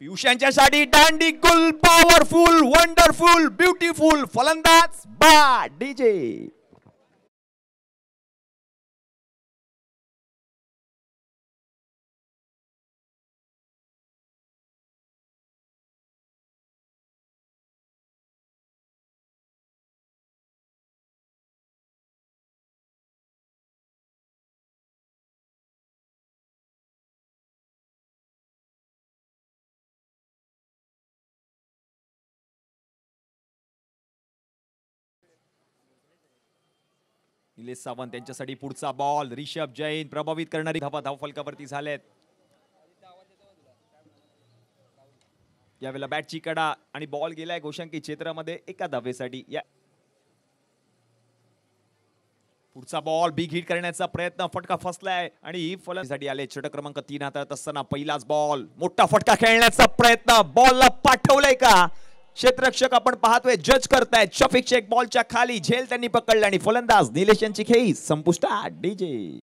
पियुष यांच्यासाठी दांडिकुल, powerful, wonderful, beautiful फलंदाज बा डीजे. निलेश सावंत यांच्यासाठी पुढचा बॉल. ऋषभ जैन प्रभावित करणारी धावा धावफलकावरती झालेत. यावेळेला बॅटची कडा आणि बॉल गेलाय गोशांकी क्षेत्रामध्ये एका धावेसाठी. पुढचा बॉल बिग हिट करण्याचा प्रयत्न, फटका फसलाय आणि फलंदाजीसाठी आले. षटक क्रमांक 3 हातात असताना पहिलाच बॉल, मोठा फटका खेळण्याचा प्रयत्न, बॉलला पाठवलंय का क्षेत्ररक्षक आपण पाहतोय, जज करतायत. शफिक शेख बॉलच्या खाली, झेल त्यांनी पकडला आणि फलंदाज निलेश यांची खेळी संपुष्टात. डीजे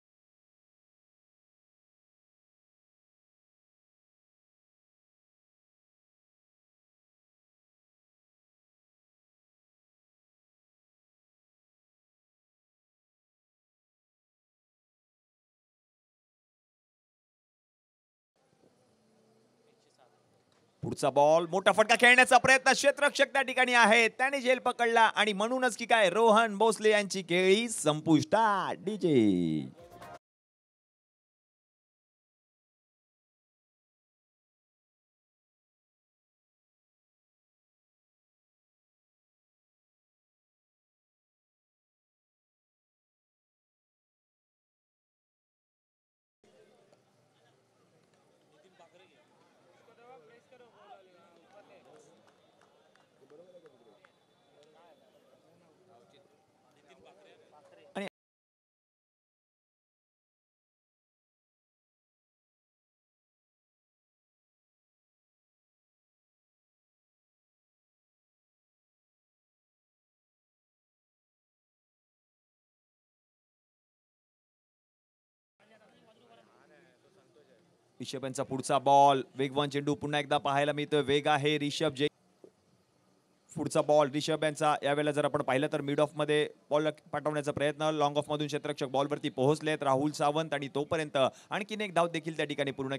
पुढचा बॉल, मोठा फटका खेळण्याचा प्रयत्न, क्षेत्ररक्षक त्या ठिकाणी आहे, त्याने झेल पकडला आणि म्हणूनच की काय रोहन भोसले यांची खेळी संपुष्टात. डीजे ऋषभ यांचा पुढचा बॉल, वेगवान चेंडू पुन्हा एकदा पाहायला मिळतोय. वेग आहे ऋषभ जैन. पुढचा बॉल ऋषभ यांचा. यावेळेला जर आपण पाहिलं तर मिड ऑफ मध्ये बॉल पाठवण्याचा प्रयत्न, लॉंग ऑफ मधून क्षेत्ररक्षक बॉलवरती पोहोचलेत राहुल सावंत आणि तोपर्यंत आणखीन एक धाव देखील त्या ठिकाणी पूर्ण